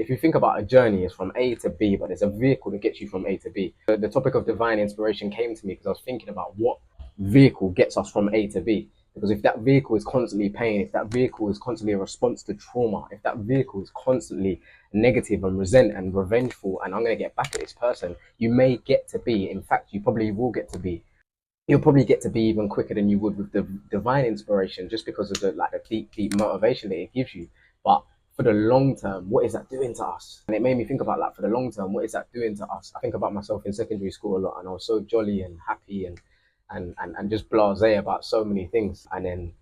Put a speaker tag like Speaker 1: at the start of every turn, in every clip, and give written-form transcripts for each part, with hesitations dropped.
Speaker 1: if you think about a journey, it's from A to B, but there's a vehicle that gets you from A to B. The topic of divine inspiration came to me because I was thinking about what vehicle gets us from A to B. Because if that vehicle is constantly pain, if that vehicle is constantly a response to trauma, if that vehicle is constantly negative and resent and revengeful, and I'm going to get back at this person, you may get to B. In fact, you probably will get to B. You'll probably get to be even quicker than you would with the divine inspiration, just because of the deep motivation that it gives you. But for the long term, what is that doing to us? And it made me think about, like, for the long term, what is that doing to us? I think about myself in secondary school a lot, and I was so jolly and happy and just blasé about so many things. And then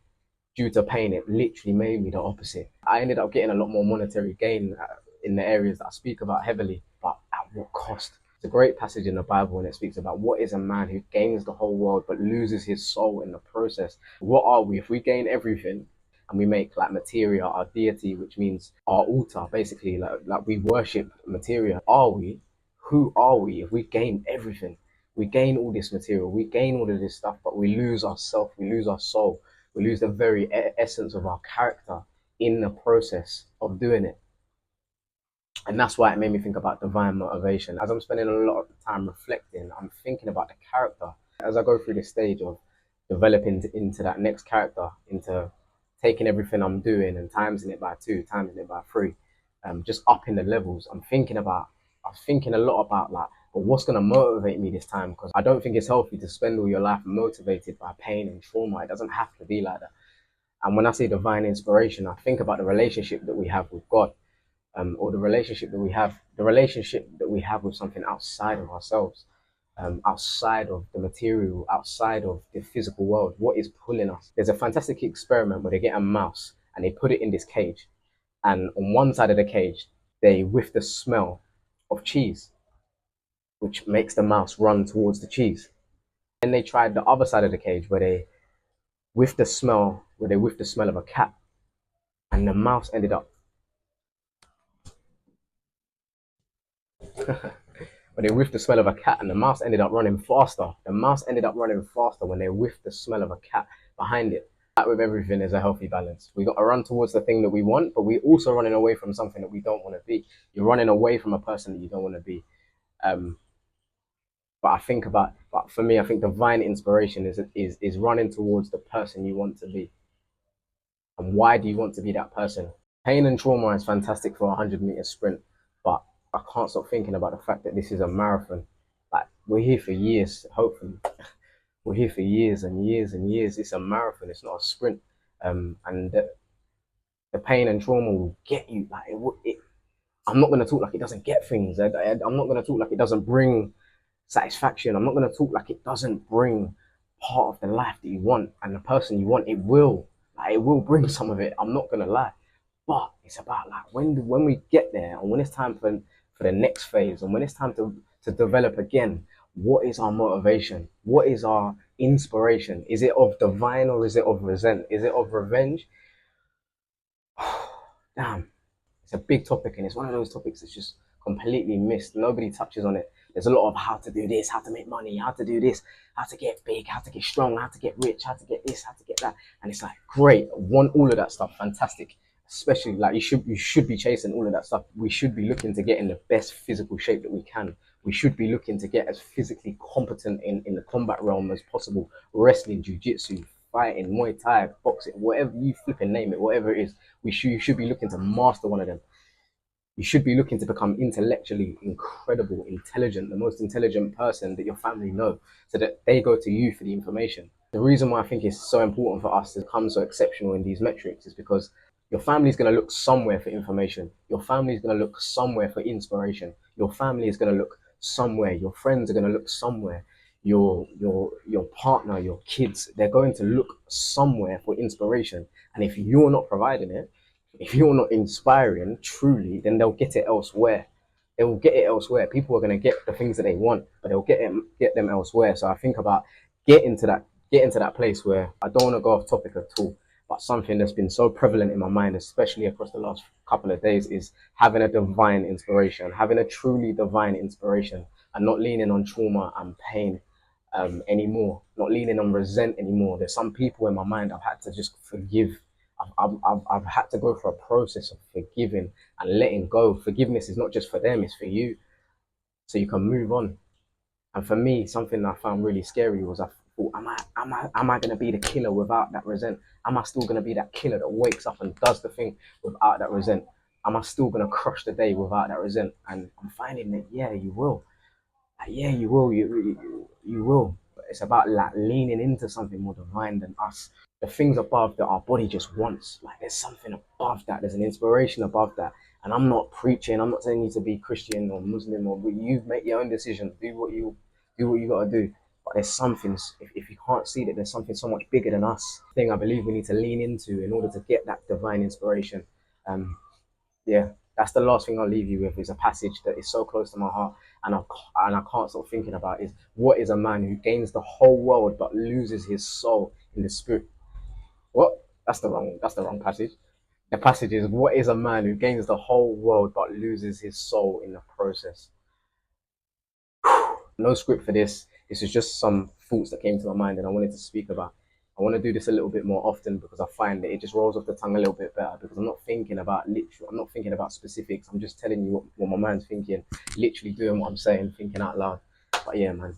Speaker 1: due to pain, it literally made me the opposite. I ended up getting a lot more monetary gain in the areas that I speak about heavily, but at what cost? It's a great passage in the Bible, and it speaks about what is a man who gains the whole world but loses his soul in the process. What are we if we gain everything and we make like materia our deity, which means our altar, basically, like we worship materia? Are we? Who are we if we gain everything? We gain all this material, we gain all of this stuff, but we lose ourself, we lose our soul, we lose the very essence of our character in the process of doing it. And that's why it made me think about divine motivation. As I'm spending a lot of time reflecting, I'm thinking about the character. As I go through this stage of developing into that next character, into taking everything I'm doing and timesing it by two, timesing it by three, just upping the levels. I was thinking a lot about, like, well, what's going to motivate me this time? Because I don't think it's healthy to spend all your life motivated by pain and trauma. It doesn't have to be like that. And when I say divine inspiration, I think about the relationship that we have with God, or the relationship that we have with something outside of ourselves, outside of the material, outside of the physical world. What is pulling us? There's a fantastic experiment where they get a mouse and they put it in this cage, and on one side of the cage, they whiff the smell of cheese, which makes the mouse run towards the cheese. Then they tried the other side of the cage where they whiffed the smell of a cat, and the mouse ended up when they whiffed the smell of a cat, and the mouse ended up running faster. The mouse ended up running faster when they whiffed the smell of a cat behind it. That, with everything, is a healthy balance. We got to run towards the thing that we want, but we're also running away from something that we don't want to be. You're running away from a person that you don't want to be. Um, but for me, I think divine inspiration is running towards the person you want to be. And why do you want to be that person? Pain and trauma is fantastic for a 100-meter sprint, but I can't stop thinking about the fact that this is a marathon. Like, we're here for years, hopefully. We're here for years and years and years. It's a marathon, it's not a sprint. And the pain and trauma will get you. Like, I'm not going to talk like it doesn't get things. I'm not going to talk like it doesn't bring satisfaction. I'm not going to talk like it doesn't bring part of the life that you want and the person you want. It will. Like, it will bring some of it. I'm not going to lie. But it's about, like, when we get there, and when it's time for the next phase, and when it's time to develop again, what is our motivation? What is our inspiration? Is it of divine, or is it of resent? Is it of revenge? Damn, it's a big topic, and it's one of those topics that's just completely missed. Nobody touches on it. There's a lot of how to do this, how to make money, how to do this, how to get big, how to get strong, how to get rich, how to get this, how to get that. And it's like, great, I want all of that stuff, fantastic. Especially, like, you should be chasing all of that stuff. We should be looking to get in the best physical shape that we can. We should be looking to get as physically competent in the combat realm as possible. Wrestling, jiu-jitsu, fighting, Muay Thai, boxing, whatever you flipping name it, whatever it is, you should be looking to master one of them. You should be looking to become intellectually incredible, intelligent, the most intelligent person that your family know, so that they go to you for the information. The reason why I think it's so important for us to become so exceptional in these metrics is because your family is going to look somewhere for information. Your family is going to look somewhere for inspiration. Your family is going to look somewhere. Your friends are going to look somewhere. Your partner, your kids, they're going to look somewhere for inspiration. And if you're not providing it, if you're not inspiring truly, then they'll get it elsewhere. They will get it elsewhere. People are going to get the things that they want, but they'll get them elsewhere. So I think about getting to that place where, I don't want to go off topic at all, but something that's been so prevalent in my mind, especially across the last couple of days, is having a divine inspiration, having a truly divine inspiration, and not leaning on trauma and pain anymore, not leaning on resent anymore. There's some people in my mind I've had to just forgive. I've had to go through a process of forgiving and letting go. Forgiveness is not just for them, it's for you, so you can move on. And for me, something I found really scary was I thought, am I gonna be the killer without that resent? Am I still gonna be that killer that wakes up and does the thing without that resent? Am I still gonna crush the day without that resent? And I'm finding that yeah, you will. Yeah, you will. You will. But it's about like leaning into something more divine than us. The things above that our body just wants. Like there's something above that. There's an inspiration above that. And I'm not preaching. I'm not saying you to be Christian or Muslim or you make your own decisions. Do what you gotta do. But there's something. If you can't see that, there's something so much bigger than us. Thing I believe we need to lean into in order to get that divine inspiration. Um, yeah, that's the last thing I'll leave you with is a passage that is so close to my heart and I can't stop thinking about is what is a man who gains the whole world but loses his soul in the spirit? What? That's the wrong passage. The passage is what is a man who gains the whole world but loses his soul in the process? No script for this. This is just some thoughts that came to my mind and I wanted to speak about. I want to do this a little bit more often because I find that it just rolls off the tongue a little bit better because I'm not thinking about literal, I'm not thinking about specifics. I'm just telling you what my mind's thinking, literally doing what I'm saying, thinking out loud. But yeah, man,